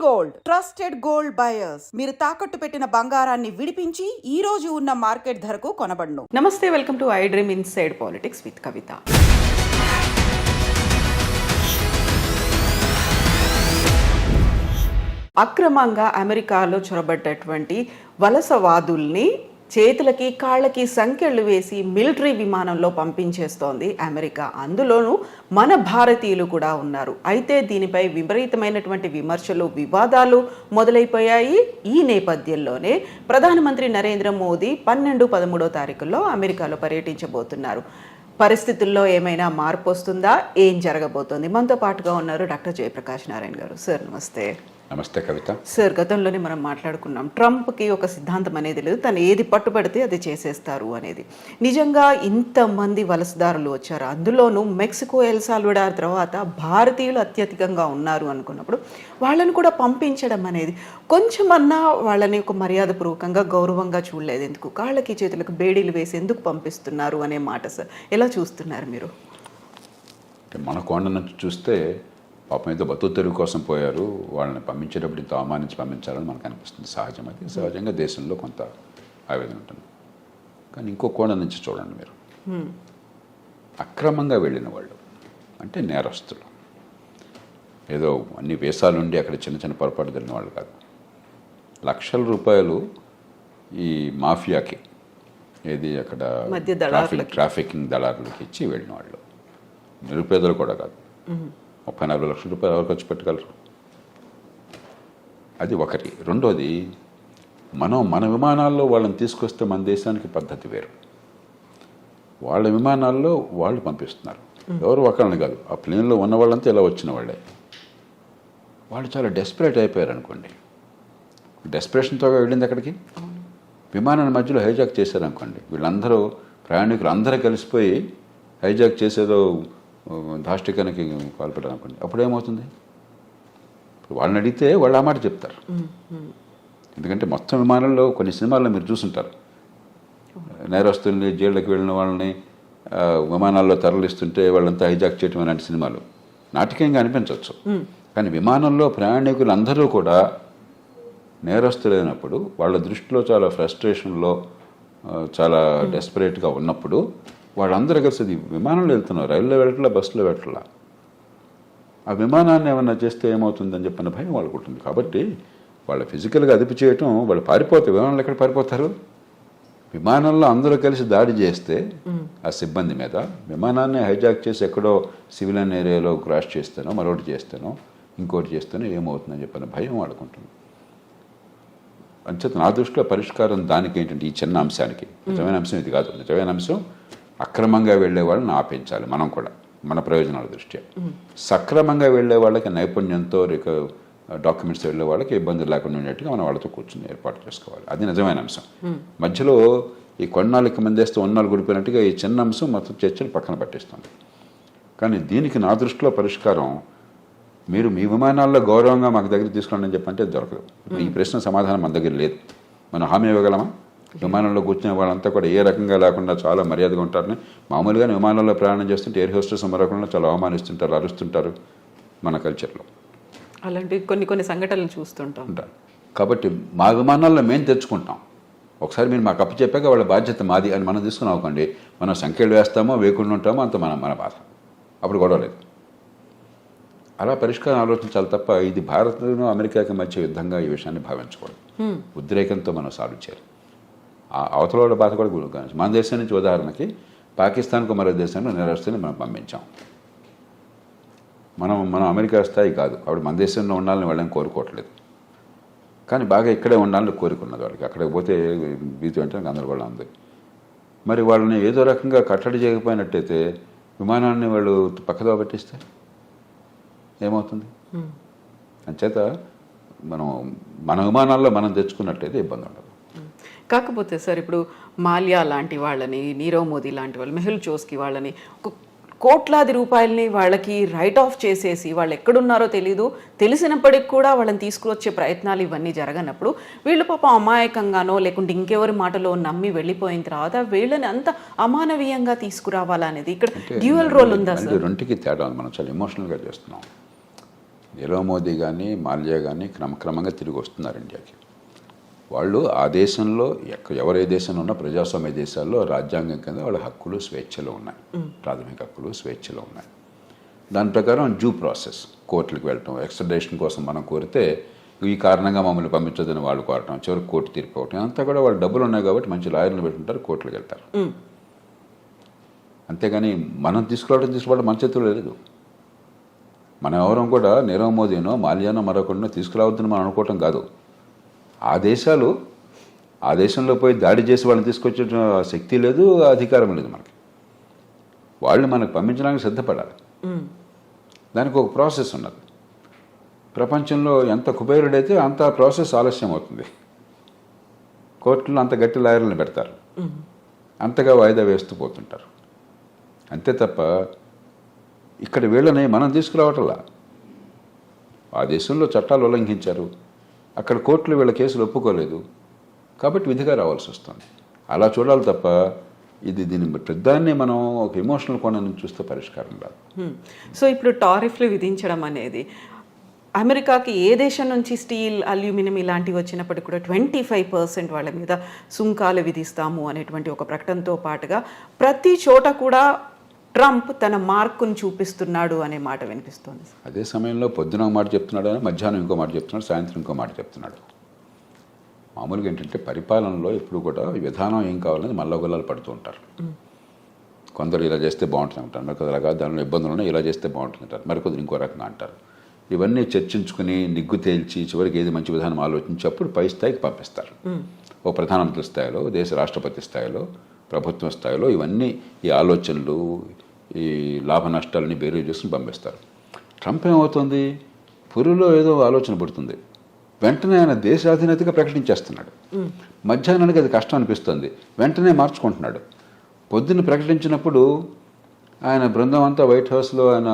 Gold trusted gold buyers. మీరు తాకట్టు పెట్టిన బంగారాన్ని విడిపించి ఈ రోజు ఉన్న మార్కెట్ ధరకు కొనబడును. నమస్తే, welcome to I dream inside politics with Kavitha. అక్రమంగా అమెరికాలో చొరబడ్డటువంటి వలసవాదుల్ని చేతులకి కాళ్ళకి సంకెళ్ళు వేసి మిలిటరీ విమానంలో పంపించేస్తోంది అమెరికా. అందులోనూ మన భారతీయులు కూడా ఉన్నారు. అయితే దీనిపై విపరీతమైనటువంటి విమర్శలు, వివాదాలు మొదలైపోయాయి. ఈ నేపథ్యంలోనే ప్రధానమంత్రి నరేంద్ర మోదీ 12-13 తారీఖుల్లో అమెరికాలో పర్యటించబోతున్నారు. పరిస్థితుల్లో ఏమైనా మార్పు వస్తుందా? ఏం జరగబోతోంది? మనతో పాటుగా ఉన్నారు డాక్టర్ జయప్రకాష్ నారాయణ గారు. సార్ నమస్తే. నమస్తే కవిత. సార్, గతంలోనే మనం మాట్లాడుకున్నాం, ట్రంప్కి ఒక సిద్ధాంతం అనేది లేదు, తను ఏది పట్టుబడితే అది చేసేస్తారు అనేది. నిజంగా ఇంతమంది వలసదారులు వచ్చారు, అందులోనూ మెక్సికో, ఎల్ సాల్వడార్ తర్వాత భారతీయులు అత్యధికంగా ఉన్నారు అనుకున్నప్పుడు వాళ్ళని కూడా పంపించడం అనేది కొంచెమన్నా వాళ్ళని ఒక మర్యాదపూర్వకంగా గౌరవంగా చూడలేదు. ఎందుకు కాళ్ళకి చేతులకు బేడీలు వేసి ఎందుకు పంపిస్తున్నారు అనే మాట సార్ ఎలా చూస్తున్నారు మీరు? మన కోణ నుంచి చూస్తే పాపం ఏదో బతుకు తెరువు కోసం పోయారు, వాళ్ళని పంపించేటప్పుడు ఇంత అవమానించి పంపించాలని మనకు అనిపిస్తుంది. సహజం, అది సహజంగా దేశంలో కొంత ఆవేదన ఉంటుంది. కానీ ఇంకో కోణం నుంచి చూడండి మీరు, అక్రమంగా వెళ్ళిన వాళ్ళు అంటే నేరస్తులు, ఏదో అన్ని వేసాలుండి అక్కడ చిన్న చిన్న పొరపాటు జరిగిన వాళ్ళు కాదు. లక్షల రూపాయలు ఈ మాఫియాకి, ఏది అక్కడ ట్రాఫికింగ్ దళారులకి ఇచ్చి వెళ్ళిన వాళ్ళు, నిరుపేదలు కూడా కాదు. 30-40 లక్షల రూపాయలు ఎవరు ఖర్చు పెట్టగలరు? అది ఒకటి. రెండోది, మన విమానాల్లో వాళ్ళని తీసుకొస్తే మన దేశానికి పద్ధతి వేరు. వాళ్ళ విమానాల్లో వాళ్ళు పంపిస్తున్నారు, ఎవరు ఒకళ్ళని కాదు. ఆ ప్లేన్లో ఉన్న వాళ్ళంతా ఇలా వచ్చిన వాళ్ళే. వాళ్ళు చాలా డెస్పరేట్ అయిపోయారు అనుకోండి. డెస్పరేషన్తో వెళ్ళింది అక్కడికి. విమానాన్ని మధ్యలో హైజాక్ చేశారనుకోండి, వీళ్ళందరూ ప్రయాణికులు అందరూ కలిసిపోయి హైజాక్ చేసేదో దాష్టికానికి పాల్పడారు అనుకోండి, అప్పుడు ఏమవుతుంది? వాళ్ళని అడిగితే వాళ్ళు ఆ మాట చెప్తారు. ఎందుకంటే మొత్తం విమానంలో కొన్ని సినిమాల్లో మీరు చూసుంటారు, నేరస్తుల్ని జైళ్ళకి వెళ్ళిన వాళ్ళని విమానాల్లో తరలిస్తుంటే వాళ్ళంతా హైజాక్ చేయటం అలాంటి సినిమాలు నాటకీయంగా అనిపించవచ్చు. కానీ విమానంలో ప్రయాణికులు అందరూ కూడా నేరస్తులైనప్పుడు, వాళ్ళ దృష్టిలో చాలా ఫ్రస్ట్రేషన్లో, చాలా డెస్పరేట్గా ఉన్నప్పుడు వాళ్ళందరూ కలిసి అది విమానంలో వెళ్తున్నారు, రైల్లో వెళ్ళట్లా, బస్సులో వెళ్ళట్లా. ఆ విమానాన్ని ఏమన్నా చేస్తే ఏమవుతుందని చెప్పిన భయం వాళ్ళకు ఉంటుంది. కాబట్టి వాళ్ళ ఫిజికల్గా అదుపు చేయటం, వాళ్ళు పారిపోతారు. విమానంలో ఎక్కడ పారిపోతారు? విమానంలో అందరూ కలిసి దాడి చేస్తే ఆ సిబ్బంది మీద, విమానాన్ని హైజాక్ చేసి ఎక్కడో సివిలియన్ ఏరియాలో క్రాష్ చేస్తానో, మరొకటి చేస్తానో, ఇంకోటి చేస్తానో ఏమవుతుందని చెప్పిన భయం వాళ్ళకుంటుంది. అంచేత నా దృష్టిలో పరిష్కారం దానికి ఏంటంటే, ఈ చిన్న అంశానికి, నిజమైన అంశం ఇది కాదు. నిజమైన అంశం అక్రమంగా వెళ్ళే వాళ్ళని ఆపించాలి. మనం కూడా మన ప్రయోజనాల దృష్ట్యా. సక్రమంగా వెళ్ళే వాళ్ళకి నైపుణ్యంతో డాక్యుమెంట్స్ వెళ్ళే వాళ్ళకి ఇబ్బందులు లేకుండా ఉండేట్టుగా మనం వాళ్ళతో కూర్చొని ఏర్పాటు చేసుకోవాలి. అది నిజమైన అంశం. మధ్యలో ఈ కొన్నాళ్ళకి మందేస్తూ ఉన్నాళ్ళు గుడిపోయినట్టుగా ఈ చిన్న అంశం మొత్తం చర్చలు పక్కన పట్టిస్తుంది. కానీ దీనికి నా దృష్టిలో పరిష్కారం, మీరు మీ విమానాల్లో గౌరవంగా మాకు దగ్గర తీసుకోండి అని చెప్పంటే దొరకదు. ఈ ప్రశ్న సమాధానం మన దగ్గర లేదు. మనం హామీ ఇవ్వగలమా? విమానంలో కూర్చునే వాళ్ళంతా కూడా ఏ రకంగా లేకుండా చాలా మర్యాదగా ఉంటారని. మామూలుగానే విమానంలో ప్రయాణం చేస్తుంటే ఎయిర్ హోస్టెస్ మరొకకుండా చాలా అవమానిస్తుంటారు, అరుస్తుంటారు మన కల్చర్లో. అలాంటి కొన్ని సంఘటనలు చూస్తుంటాం. కాబట్టి మా విమానాల్లో మేము తెచ్చుకుంటాం. ఒకసారి మీరు మాకు అప్పు చెప్పాక వాళ్ళ బాధ్యత మాది అని మనం తీసుకుని అవ్వకండి. మనం సంఖ్యలు వేస్తామో వేయకుండా ఉంటామో అంత మన బాధ. అప్పుడు గొడవ లేదు. అలా పరిష్కారం ఆలోచించాలి తప్ప ఇది భారత్ను అమెరికాకి మధ్య యుద్ధంగా ఈ విషయాన్ని భావించకూడదు. ఉద్రేకంతో మనం సాల్వ్ చేయాలి. అవతల వాళ్ళ బాధ కూడా గురించి. మన దేశం నుంచి ఉదాహరణకి పాకిస్తాన్కు మరో దేశంలో నేరస్తుని మనం పంపించాం. మనం అమెరికా స్థాయి కాదు. ఆవిడ మన దేశంలో ఉండాలని వాళ్ళని కోరుకోవట్లేదు. కానీ బాగా ఇక్కడే ఉండాలని కోరుకున్నది వాళ్ళకి. అక్కడికి పోతే బీతి అంటే గందరగోళం ఉంది. మరి వాళ్ళని ఏదో రకంగా కట్టడి చేయకపోయినట్టయితే, విమానాన్ని వాళ్ళు పక్కదో పట్టిస్తే ఏమవుతుంది? అంచేత మన విమానాల్లో మనం తెచ్చుకున్నట్టయితే ఇబ్బంది ఉండదు. కాకపోతే సార్, ఇప్పుడు మాల్యా లాంటి వాళ్ళని, నీరవ్ మోదీ లాంటి వాళ్ళు, మెహుల్ చోస్కి వాళ్ళని కోట్లాది రూపాయలని వాళ్ళకి రైట్ ఆఫ్ చేసేసి వాళ్ళు ఎక్కడున్నారో తెలీదు, తెలిసినప్పటికి కూడా వాళ్ళని తీసుకువచ్చే ప్రయత్నాలు ఇవన్నీ జరగనప్పుడు వీళ్ళు పాపం అమాయకంగానో లేకుంటే ఇంకెవరి మాటలో నమ్మి వెళ్ళిపోయిన తర్వాత వీళ్ళని అంత అమానవీయంగా తీసుకురావాలనేది ఇక్కడ డ్యూయల్ రోల్ ఉందా సార్? రెండుకి తేడా ఉంది. మనం చాలా ఎమోషనల్గా చేస్తున్నాం. నీరవ్ మోదీ కానీ మాల్యా కానీ క్రమక్రమంగా తిరిగి వస్తున్నారు ఇండియాకి. వాళ్ళు ఆ దేశంలో ఎవరే దేశంలో ఉన్నా ప్రజాస్వామ్య దేశాల్లో రాజ్యాంగం కింద వాళ్ళ హక్కులు స్వేచ్ఛలు ఉన్నాయి, ప్రాథమిక హక్కులు స్వేచ్ఛలు ఉన్నాయి. దాని ప్రకారం డ్యూ ప్రాసెస్, కోర్టులకు వెళ్ళటం, ఎక్స్ట్రడిషన్ కోసం మనం కోరితే ఈ కారణంగా మమ్మల్ని పంపించదని వాళ్ళు కోరటం, చివరికి కోర్టు తీర్పు అవటం, అంతా కూడా వాళ్ళు డబ్బులు ఉన్నాయి కాబట్టి మంచి లాయర్లు పెట్టుకుంటారు, కోర్టులకు వెళ్తారు. అంతేగాని మనం తీసుకోవడం మన చేతుల్లో లేదు. మనం ఎవరం కూడా నీరవ్ మోదీనో మాల్యానో మరొకరినో తీసుకురావద్దని మనం అనుకోవటం కాదు. ఆ దేశంలో పోయి దాడి చేసి వాళ్ళని తీసుకొచ్చే శక్తి లేదు, అధికారం లేదు మనకి. వాళ్ళు మనకు పంపించడానికి సిద్ధపడాలి. దానికి ఒక ప్రాసెస్ ఉన్నది. ప్రపంచంలో ఎంత కుబేరుడైతే అంత ప్రాసెస్ ఆలస్యం అవుతుంది. కోర్టులో అంత గట్టి లాయర్లను పెడతారు, అంతగా వాయిదా వేస్తూ పోతుంటారు. అంతే తప్ప ఇక్కడ వీళ్ళని మనం తీసుకురావటంలా. ఆ దేశంలో చట్టాలు ఉల్లంఘించారు, అక్కడ కోర్టులు వీళ్ళ కేసులు ఒప్పుకోలేదు కాబట్టి విధిగా రావాల్సి వస్తుంది. అలా చూడాలి తప్ప దీని పెద్దాన్ని మనం ఒక ఎమోషనల్ కోణం నుంచి చూస్తే పరిష్కారం రాదు. సో ఇప్పుడు టారిఫ్లు విధించడం అనేది అమెరికాకి ఏ దేశం నుంచి స్టీల్, అల్యూమినియం ఇలాంటివి వచ్చినప్పటికీ కూడా 25% వాళ్ళ మీద సుంకాలు విధిస్తాము అనేటువంటి ఒక ప్రకటనతో పాటుగా ప్రతి చోట కూడా ట్రంప్ తన మార్కును చూపిస్తున్నాడు అనే మాట వినిపిస్తుంది. అదే సమయంలో పొద్దున ఒక మాట చెప్తున్నాడు, మధ్యాహ్నం ఇంకో మాట చెప్తున్నాడు, సాయంత్రం ఇంకో మాట చెప్తున్నాడు. మామూలుగా ఏంటంటే పరిపాలనలో ఎప్పుడు కూడా విధానం ఏం కావాలని మల్లగొల్లాలు పడుతూ ఉంటారు. కొందరు ఇలా చేస్తే బాగుంటుంది అంటారు, మరికొందరు అలాగా దానిలో ఇబ్బందులు ఉన్నాయి, ఇలా చేస్తే బాగుంటుంది అంటారు, మరికొందరు ఇంకో రకంగా అంటారు. ఇవన్నీ చర్చించుకుని నిగ్గు తేల్చి చివరికి ఏది మంచి విధానం ఆలోచించి అప్పుడు పై స్థాయికి పంపిస్తారు. ఓ ప్రధానమంత్రి స్థాయిలో, దేశ రాష్ట్రపతి స్థాయిలో, ప్రభుత్వ స్థాయిలో ఇవన్నీ ఈ ఆలోచనలు, ఈ లాభ నష్టాలని బేరీ చేసుకుని పంపిస్తారు. ట్రంప్ ఏమవుతుంది, పురిలో ఏదో ఆలోచన పడుతుంది, వెంటనే ఆయన దేశాధినేతగా ప్రకటించేస్తున్నాడు. మధ్యాహ్నానికి అది కష్టం అనిపిస్తుంది, వెంటనే మార్చుకుంటున్నాడు. పొద్దున్న ప్రకటించినప్పుడు ఆయన బృందం అంతా వైట్ హౌస్లో ఆయన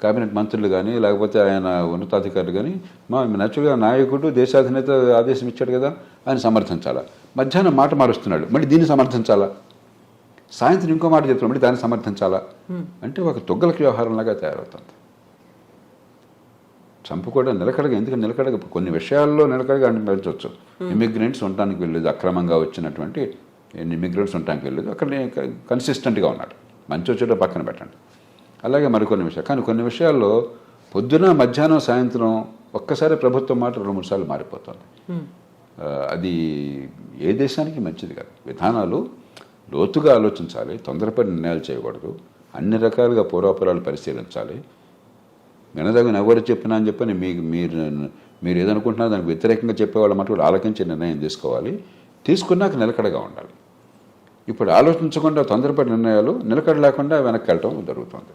కేబినెట్ మంత్రులు కానీ లేకపోతే ఆయన ఉన్నతాధికారులు కానీ నేచురల్గా నాయకుడు దేశాధినేత ఆదేశం ఇచ్చాడు కదా ఆయన సమర్థించాలా. మధ్యాహ్నం మాట మారుస్తున్నాడు, మళ్ళీ దీన్ని సమర్థించాలా. సాయంత్రం ఇంకో మాట చెప్తున్నాడు, మళ్ళీ దాన్ని సమర్థించాలా. అంటే ఒక తొగ్గలకి వ్యవహారంలాగా తయారవుతుంది. ట్రంప్ కూడా నిలకడగా, ఎందుకంటే నిలకడగా కొన్ని విషయాల్లో నిలకడగా అనిపించవచ్చు. ఇమిగ్రెంట్స్ ఉండటానికి వెళ్ళలేదు, అక్రమంగా వచ్చినటువంటి ఇమిగ్రెంట్స్ ఉండటానికి వెళ్ళలేదు, అక్కడ కన్సిస్టెంట్గా ఉన్నాడు. మంచి వచ్చేటో పక్కన పెట్టండి. అలాగే మరికొన్ని విషయాలు, కానీ కొన్ని విషయాల్లో పొద్దున మధ్యాహ్నం సాయంత్రం ఒక్కసారి ప్రభుత్వం మాట 2-3 సార్లు మారిపోతుంది. అది ఏ దేశానికి మంచిది కాదు. విధానాలు లోతుగా ఆలోచించాలి, తొందరపడి నిర్ణయాలు చేయకూడదు, అన్ని రకాలుగా పూర్వాపరాలు పరిశీలించాలి. వినదగిన ఎవరు చెప్పినా అని చెప్పని మీరు ఏదనుకుంటున్నా దానికి వ్యతిరేకంగా చెప్పేవాళ్ళ మాట కూడా ఆలోచించి నిర్ణయం తీసుకోవాలి. తీసుకున్నాక నిలకడగా ఉండాలి. ఇప్పుడు ఆలోచించకుండా తొందరపడి నిర్ణయాలు, నిలకడ లేకుండా వెనక్కి వెళ్ళటం జరుగుతుంది.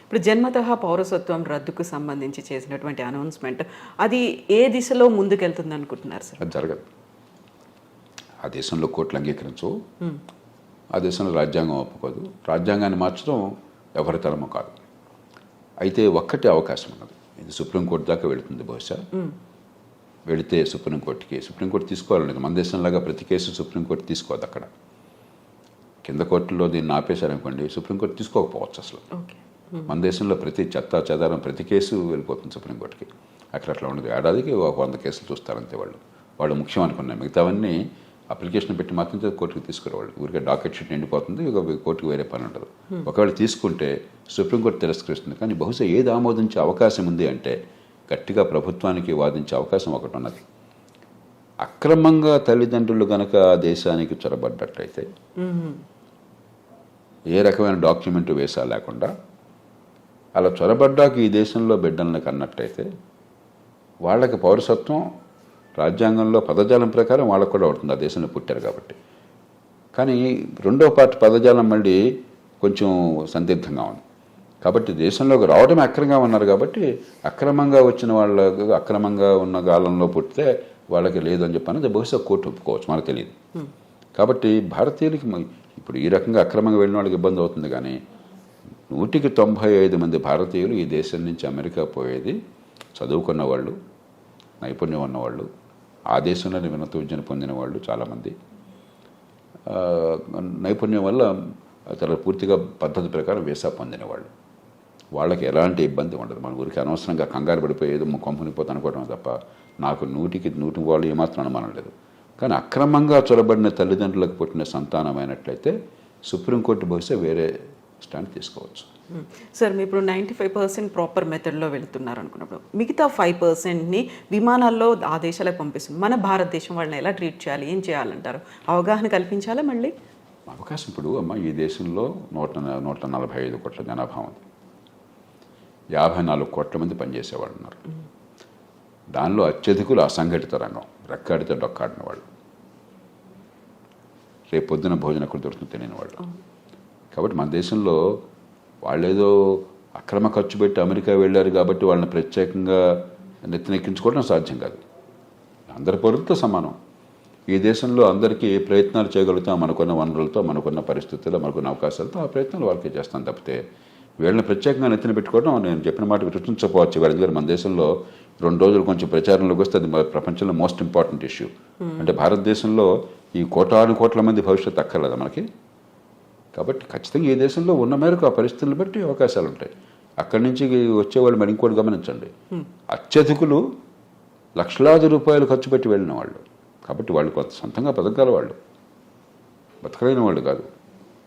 ఇప్పుడు జన్మతః పౌరసత్వం రద్దుకు సంబంధించి చేసినటువంటి అనౌన్స్మెంట్ అది ఏ దిశలో ముందుకెళ్తుంది అనుకుంటున్నారు సార్? అది జరగదు. ఆ దేశంలో కోర్టులు అంగీకరించవు, ఆ దేశంలో రాజ్యాంగం ఒప్పుకోదు. రాజ్యాంగాన్ని మార్చడం ఎవరి తరమో కాదు. అయితే ఒక్కటే అవకాశం ఉన్నది, ఇది సుప్రీంకోర్టు దాకా వెళుతుంది. బహుశా వెళితే సుప్రీంకోర్టు తీసుకోవాలనేది. మన దేశంలాగా ప్రతి కేసు సుప్రీంకోర్టు తీసుకోవద్దు. అక్కడ కింద కోర్టులో దీన్ని ఆపేశారనుకోండి, సుప్రీంకోర్టు తీసుకోకపోవచ్చు అసలు. మన దేశంలో ప్రతి చెత్త చెదారం ప్రతి కేసు వెళ్ళిపోతుంది సుప్రీంకోర్టుకి. అక్కడ అట్లా ఉండదు. ఏడాదికి 100 కేసులు చూస్తారంతే. వాళ్ళు ముఖ్యం అనుకున్నాయి, మిగతావన్నీ అప్లికేషన్ పెట్టి మాత్రం కోర్టుకు తీసుకురావాలి. ఊరికే డాకెట్ షీట్ నిండిపోతుంది, కోర్టుకు వేరే పని ఉండదు. ఒకవేళ తీసుకుంటే సుప్రీంకోర్టు తిరస్కరిస్తుంది. కానీ బహుశా ఏది ఆమోదించే అవకాశం ఉంది అంటే గట్టిగా ప్రభుత్వానికి వాదించే అవకాశం ఒకటి ఉన్నది. అక్రమంగా తల్లిదండ్రులు కనుక ఆ దేశానికి చొరబడ్డట్టయితే, ఏ రకమైన డాక్యుమెంట్ వేసా లేకుండా అలా చొరబడ్డాక ఈ దేశంలో బిడ్డల్ని కన్నట్టయితే వాళ్ళకి పౌరసత్వం రాజ్యాంగంలో పదజాలం ప్రకారం వాళ్ళకు కూడా ఉంటుంది, ఆ దేశంలో పుట్టారు కాబట్టి. కానీ రెండో పార్టీ పదజాలం మళ్ళీ కొంచెం సందిగ్ధంగా ఉంది. కాబట్టి దేశంలోకి రావడమే అక్రమంగా ఉన్నారు కాబట్టి అక్రమంగా వచ్చిన వాళ్ళకు, అక్రమంగా ఉన్న కాలంలో పుట్టితే వాళ్ళకి లేదని చెప్పి బహుశా కోర్టు ఒప్పుకోవచ్చు, మనకు తెలియదు. కాబట్టి భారతీయులకి ఇప్పుడు ఈ రకంగా అక్రమంగా వెళ్ళిన వాళ్ళకి ఇబ్బంది అవుతుంది. కానీ 195 మంది భారతీయులు ఈ దేశం నుంచి అమెరికా పోయేది చదువుకున్న వాళ్ళు, నైపుణ్యం ఉన్నవాళ్ళు, ఆ దేశంలోనే ఉన్నత విద్యను పొందిన వాళ్ళు చాలామంది, నైపుణ్యం వల్ల చాలా పూర్తిగా పద్ధతి ప్రకారం వీసా పొందిన వాళ్ళు. వాళ్ళకి ఎలాంటి ఇబ్బంది ఉండదు. మన ఊరికి అనవసరంగా కంగారు పడిపోయేది కంపెనీపోతే అనుకోవడం తప్ప నాకు 100కి వాళ్ళు ఏమాత్రం అనుమానం లేదు. కానీ అక్రమంగా చొరబడిన తల్లిదండ్రులకు పుట్టిన సంతానమైనట్లయితే సుప్రీంకోర్టు బహుశా వేరే స్టాండ్ తీసుకోవచ్చు. సార్, మీరు ఇప్పుడు 95% ప్రాపర్ మెథడ్లో వెళుతున్నారు అనుకున్నప్పుడు మిగతా 5%ని విమానాల్లో ఆ దేశాలకు పంపిస్తుంది. మన భారతదేశం వాళ్ళని ఎలా ట్రీట్ చేయాలి, ఏం చేయాలంటారు? అవగాహన కల్పించాలా మళ్ళీ? అవకాశం ఇప్పుడు అమ్మ ఈ దేశంలో 145 కోట్ల జనాభా ఉంది. 54 కోట్ల మంది పనిచేసేవాళ్ళు ఉన్నారు. దానిలో అత్యధికులు అసంఘటిత రంగం, రెక్కాడితే డొక్కాడిన వాళ్ళు, రేపు పొద్దున భోజనం ఎక్కడ దొరుకుతుంది తెలియని వాళ్ళు. కాబట్టి మన దేశంలో వాళ్ళేదో అక్రమ ఖర్చు పెట్టి అమెరికా వెళ్ళారు కాబట్టి వాళ్ళని ప్రత్యేకంగా నెత్తినెక్కించుకోవడం సాధ్యం కాదు. అందరి పౌరులతో సమానం. ఈ దేశంలో అందరికీ ఏ ప్రయత్నాలు చేయగలుగుతాం మనకున్న వనరులతో, మనకున్న పరిస్థితుల్లో, మనకున్న అవకాశాలతో ఆ ప్రయత్నాలు వాళ్ళకి చేస్తాం తప్పితే వీళ్ళని ప్రత్యేకంగా నెత్తిన పెట్టుకోవడం నేను చెప్పిన మాట విరుచించకపోవచ్చు. వాళ్ళ దగ్గర మన దేశంలో 2 రోజులు కొంచెం ప్రచారంలోకి వస్తే అది ప్రపంచంలో మోస్ట్ ఇంపార్టెంట్ ఇష్యూ. అంటే భారతదేశంలో ఈ కోట్ల మంది భవిష్యత్తు అక్కర్లేదా మనకి? కాబట్టి ఖచ్చితంగా ఈ దేశంలో ఉన్న మేరకు ఆ పరిస్థితులను బట్టి అవకాశాలు ఉంటాయి. అక్కడి నుంచి వచ్చేవాళ్ళు మరి ఇంకోటి గమనించండి, అత్యధికులు లక్షలాది రూపాయలు ఖర్చు పెట్టి వెళ్ళిన వాళ్ళు. కాబట్టి వాళ్ళు కొంత సొంతంగా బతకగల వాళ్ళు, బతకలేని వాళ్ళు కాదు.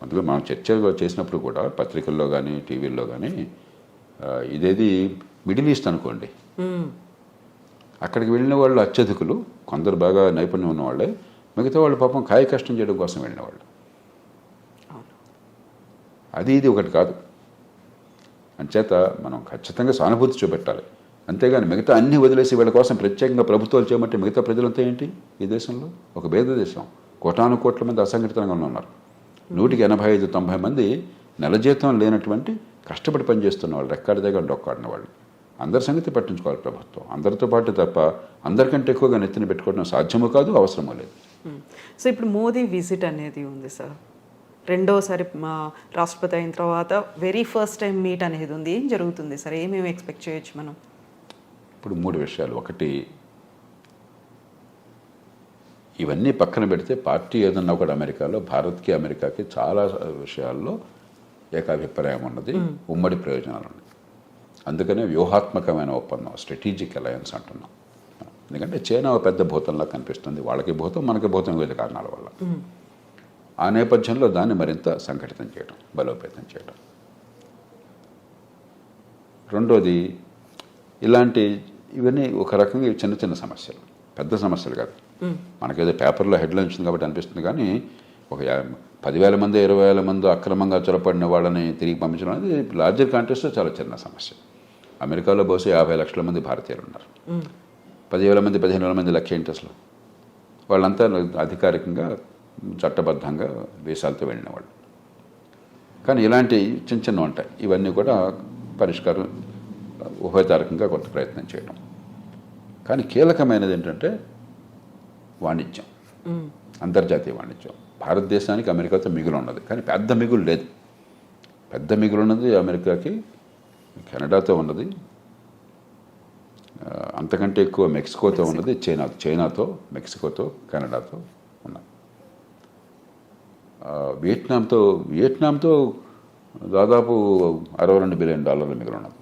అందులో మనం చర్చ చేసినప్పుడు కూడా పత్రికల్లో కానీ టీవీల్లో కానీ ఇదేది మిడిల్ ఈస్ట్ అనుకోండి, అక్కడికి వెళ్ళిన వాళ్ళు అత్యధికులు, కొందరు బాగా నైపుణ్యం ఉన్నవాళ్ళే, మిగతా వాళ్ళు పాపం కాయ కష్టం చేయడం కోసం వెళ్ళిన వాళ్ళు. అది ఇది ఒకటి కాదు. అంచేత మనం ఖచ్చితంగా సానుభూతి చూపెట్టాలి. అంతేగాని మిగతా అన్నీ వదిలేసి వీళ్ళ కోసం ప్రత్యేకంగా ప్రభుత్వాలు చేయమంటే మిగతా ప్రజలంతా ఏంటి? ఈ దేశంలో ఒక భేద దేశం, కోట్ల మంది అసంఘటిత రంగంలో ఉన్నారు. 185-90 మంది నెల జీతం లేనటువంటి కష్టపడి పనిచేస్తున్న వాళ్ళు, రెక్కాడి దగ్గర డొక్కాడిన వాళ్ళు. అందరి సంగతి పట్టించుకోవాలి ప్రభుత్వం. అందరితో పాటు తప్ప అందరికంటే ఎక్కువగా నెత్తిన పెట్టుకోవడం సాధ్యమో కాదు, అవసరమో లేదు. సో ఇప్పుడు మోదీ విజిట్ అనేది ఉంది సార్, రెండోసారి మా రాష్ట్రపతి అయిన తర్వాత వెరీ ఫస్ట్ టైం మీట్ అనేది ఉంది. ఏం జరుగుతుంది సార్? ఏమేమి ఎక్స్పెక్ట్ చేయొచ్చు మనం? ఇప్పుడు 3 విషయాలు. ఒకటి, ఇవన్నీ పక్కన పెడితే పార్టీ ఏదన్నా ఒకటి అమెరికాలో భారత్కి అమెరికాకి చాలా విషయాల్లో ఏకాభిప్రాయం ఉన్నది, ఉమ్మడి ప్రయోజనాలు ఉన్నాయి. అందుకనే వ్యూహాత్మకమైన ఒప్పందం, స్ట్రాటజిక్ అలయన్స్ అంటున్నాం. ఎందుకంటే చైనా ఒక పెద్ద భూతంలా కనిపిస్తుంది, వాళ్ళకి భూతం మనకి భూతం వివిధ కారణాల వల్ల. ఆ నేపథ్యంలో దాన్ని మరింత సంఘటితం చేయడం, బలోపేతం చేయడం. రెండోది, ఇవన్నీ ఒక రకంగా చిన్న చిన్న సమస్యలు, పెద్ద సమస్యలు కాదు. మనకేదో పేపర్లో హెడ్లైన్స్ ఉంది కాబట్టి అనిపిస్తుంది, కానీ ఒక 10,000 మంది 20,000 మంది అక్రమంగా చొరపడిన వాళ్ళని తిరిగి పంపించడం అనేది లార్జర్ కాంటెక్స్ట్లో చాలా చిన్న సమస్య. అమెరికాలో బహుశా 50 లక్షల మంది భారతీయులు ఉన్నారు. 10,000 మంది 15,000 మంది లక్ష ఏంటి అసలు? వాళ్ళంతా అధికారికంగా చట్టబద్ధంగా వీసాలతో వెళ్ళిన వాళ్ళు. కానీ ఇలాంటి చిన్న చిన్న ఉంటాయి. ఇవన్నీ కూడా పరిష్కారం ఉభయతారకంగా కొంత ప్రయత్నం చేయడం. కానీ కీలకమైనది ఏంటంటే వాణిజ్యం, అంతర్జాతీయ వాణిజ్యం. భారతదేశానికి అమెరికాతో మిగులు ఉన్నది, కానీ పెద్ద మిగులు లేదు. పెద్ద మిగులు ఉన్నది అమెరికాకి కెనడాతో ఉన్నది, అంతకంటే ఎక్కువ మెక్సికోతో ఉన్నది, చైనాతో, మెక్సికోతో, కెనడాతో ఉన్నది. వియట్నాంతో దాదాపు $62 బిలియన్ మిగులు ఉన్నది.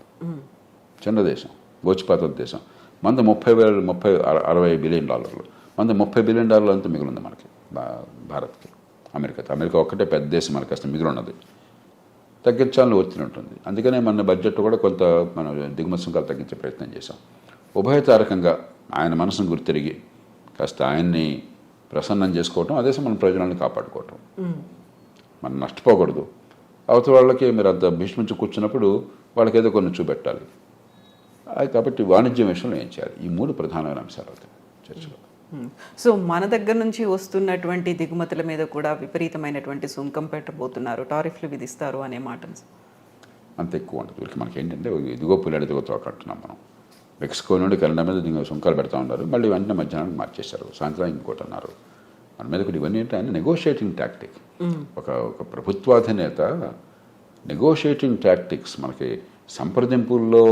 చిన్న దేశం, గోచిపాత దేశం. మంది 60 బిలియన్ డాలర్లు, మంది $30 బిలియన్ అంతా మిగులుంది మనకి, భారత్కి. అమెరికా ఒక్కటే పెద్ద దేశం, మనకి అసలు మిగులు ఉన్నది. తగ్గించాలని ఒత్తిడి ఉంటుంది. అందుకనే మన బడ్జెట్ కూడా కొంత మనం దిగుమతి సుంకాలు తగ్గించే ప్రయత్నం చేశాం. ఉభయతారకంగా ఆయన మనసును గుర్తిరిగి కాస్త ఆయన్ని ప్రసన్నం చేసుకోవటం, అదే మన ప్రయోజనాలను కాపాడుకోవటం. మనం నష్టపోకూడదు. అవతల వాళ్ళకి మీరు అంత భీష్మించి కూర్చున్నప్పుడు వాళ్ళకి ఏదో కొన్ని చూపెట్టాలి. కాబట్టి వాణిజ్యం విషయంలో ఏం చేయాలి? ఈ 3 ప్రధానమైన అంశాలు అవుతాయి చర్చలో. సో మన దగ్గర నుంచి వస్తున్నటువంటి దిగుమతుల మీద కూడా విపరీతమైనటువంటి సుంకం పెట్టబోతున్నారు, టారిఫ్లు విధిస్తారు అనే మాట అంత ఎక్కువ ఉంటుంది. వీళ్ళకి మనకి ఏంటంటే ఇదిగో పుల్లాడి దిగుతో అంటున్నాం మనం. మెక్సికో నుండి కెనడా మీద సుంకాలు పెడతా ఉన్నారు, మళ్ళీ వెంటనే మధ్యాహ్నానికి మార్చేశారు, సాయంత్రం ఇంకోటి అన్నారు. మన మీద కూడా ఇవన్నీ ఏంటంటే నెగోషియేటింగ్ టాక్టిక్. ఒక ప్రభుత్వాధినేత నెగోషియేటింగ్ టాక్టిక్స్ మనకి సంప్రదింపుల్లో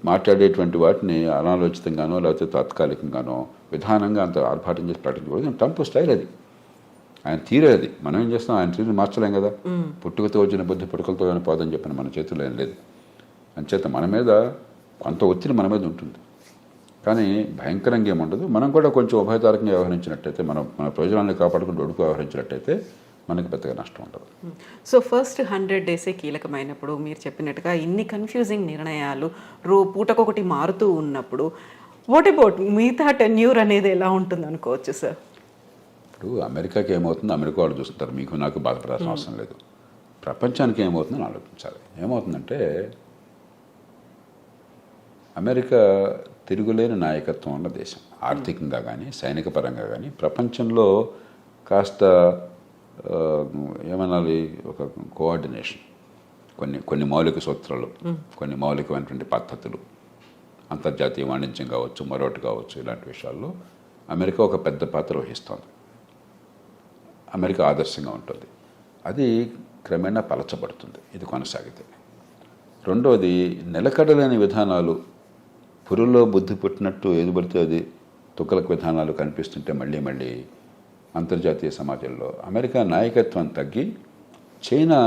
మాట్లాడేటువంటి వాటిని అనాలోచితంగానో లేకపోతే తాత్కాలికంగానో విధానంగా అంత ఆర్భాటం చేసి ప్రకటించకూడదు. ట్రంప్ స్టైల్ అది, ఆయన తీరే అది. మనం ఏం చేస్తాం, ఆయన తీరు మార్చలేం కదా. పుట్టుకతో వచ్చిన బుద్ధి పుట్టుకలతో కానీ పోదని చెప్పిన మన చేతుల్లో ఏం లేదు. అంచేత మన మీద కొంత ఒత్తిడి మన మీద ఉంటుంది, కానీ భయంకరంగా ఏముండదు. మనం కూడా కొంచెం ఉభయతారకంగా వ్యవహరించినట్టయితే, మన ప్రయోజనాన్ని కాపాడుకుంటూ ఒడుకు వ్యవహరించినట్టయితే మనకి పెద్దగా నష్టం ఉండదు. సో ఫస్ట్ 100 డేసే కీలకమైనప్పుడు మీరు చెప్పినట్టుగా ఇన్ని కన్ఫ్యూజింగ్ నిర్ణయాలు పూటకొకటి మారుతూ ఉన్నప్పుడు వాట్ అబౌట్ మిగతా టెన్యూర్ అనేది ఎలా ఉంటుంది అనుకోవచ్చు సార్? ఇప్పుడు అమెరికాకి ఏమవుతుందో అమెరికా వాళ్ళు చూస్తుంటారు, మీకు నాకు బాధపడాల్సిన అవసరం లేదు. ప్రపంచానికి ఏమవుతుందని ఆలోచించాలి. ఏమవుతుందంటే అమెరికా తిరుగులేని నాయకత్వం ఉన్న దేశం, ఆర్థికంగా కానీ సైనిక పరంగా కానీ. ప్రపంచంలో కాస్త ఏమనాలి, ఒక కోఆర్డినేషన్, కొన్ని మౌలిక సూత్రాలు, కొన్ని మౌలికమైనటువంటి పద్ధతులు, అంతర్జాతీయ వాణిజ్యం కావచ్చు, మరొకటి కావచ్చు, ఇలాంటి విషయాల్లో అమెరికా ఒక పెద్ద పాత్ర వహిస్తోంది. అమెరికా ఆదర్శంగా ఉంటుంది. అది క్రమేణా పలచబడుతుంది ఇది కొనసాగితే. రెండోది, నిలకడలేని విధానాలు, పురుల్లో బుద్ధి పుట్టినట్టు ఏది పడితే అది తుక్కలకు విధానాలు కనిపిస్తుంటే మళ్ళీ అంతర్జాతీయ సమాజంలో అమెరికా నాయకత్వం తగ్గి చైనా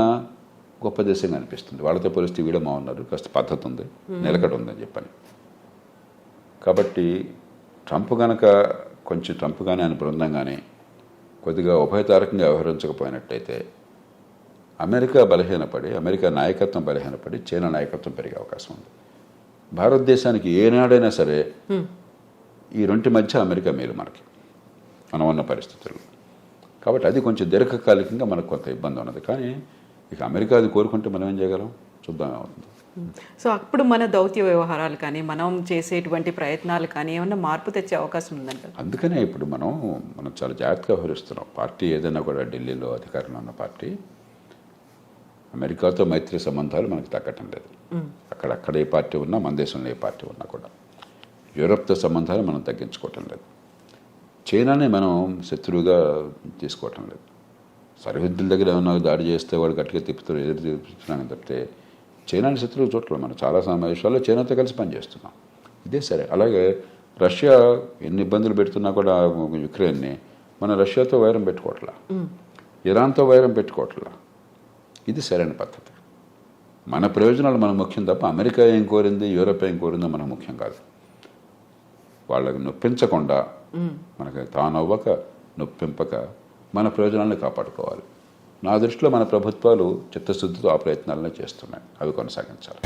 గొప్ప దేశంగా అనిపిస్తుంది. వాళ్ళతో పోలిస్తే వీడమా ఉన్నారు, కాస్త పద్ధతి ఉంది, నిలకడ ఉందని చెప్పని. కాబట్టి ట్రంప్ కానీ ఆయన బృందం కానీ కొద్దిగా ఉభయతారకంగా వ్యవహరించకపోయినట్టయితే అమెరికా బలహీనపడి, అమెరికా నాయకత్వం బలహీనపడి చైనా నాయకత్వం పెరిగే అవకాశం ఉంది. భారతదేశానికి ఏనాడైనా సరే ఈ రెంటి మధ్య అమెరికా మేలు మనకి, మనం ఉన్న పరిస్థితుల్లో. కాబట్టి అది కొంచెం దీర్ఘకాలికంగా మనకు కొంత ఇబ్బంది ఉన్నది. కానీ ఇక అమెరికా అది కోరుకుంటే మనం ఏం చేయగలం, చూద్దాం ఏమవుతుంది. సో అప్పుడు మన దౌత్య వ్యవహారాలు కానీ మనం చేసేటువంటి ప్రయత్నాలు కానీ ఏమన్నా మార్పు తెచ్చే అవకాశం ఉందంట. అందుకనే ఇప్పుడు మనం చాలా జాగ్రత్తగా వ్యవహరిస్తున్నాం. పార్టీ ఏదైనా కూడా ఢిల్లీలో అధికారంలో ఉన్న పార్టీ అమెరికాతో మైత్రి సంబంధాలు మనకు తగ్గటం లేదు. అక్కడ ఏ పార్టీ ఉన్నా, మన దేశంలో ఏ పార్టీ ఉన్నా కూడా యూరప్తో సంబంధాలు మనం తగ్గించుకోవటం లేదు. చైనానే మనం శత్రువుగా తీసుకోవటం లేదు. సరిహద్దుల దగ్గర ఏమన్నా దాడి చేస్తే వాడు గట్టిగా తిప్పుతారు, ఎదురు తిప్పుతున్నాను తప్పితే చైనాని శత్రువు చూడలేదు. మనం చాలా సమావేశాల్లో చైనాతో కలిసి పనిచేస్తున్నాం. ఇదే సరే. అలాగే రష్యా ఎన్ని ఇబ్బందులు పెడుతున్నా కూడా యుక్రెయిన్ని, మన రష్యాతో వైరం పెట్టుకోవట్లా, ఇరాన్తో వైరం పెట్టుకోవట్లా. ఇది సరైన పద్ధతి. మన ప్రయోజనాలు మనకు ముఖ్యం తప్ప అమెరికా ఏం కోరింది, యూరోప్ ఏం కోరిందో మనకు ముఖ్యం కాదు. వాళ్ళకి నొప్పించకుండా, మనకి తానవ్వక నొప్పింపక మన ప్రయోజనాలను కాపాడుకోవాలి. నా దృష్టిలో మన ప్రభుత్వాలు చిత్తశుద్ధితో ఆ ప్రయత్నాలను చేస్తున్నాయి. అవి కొనసాగించాలి.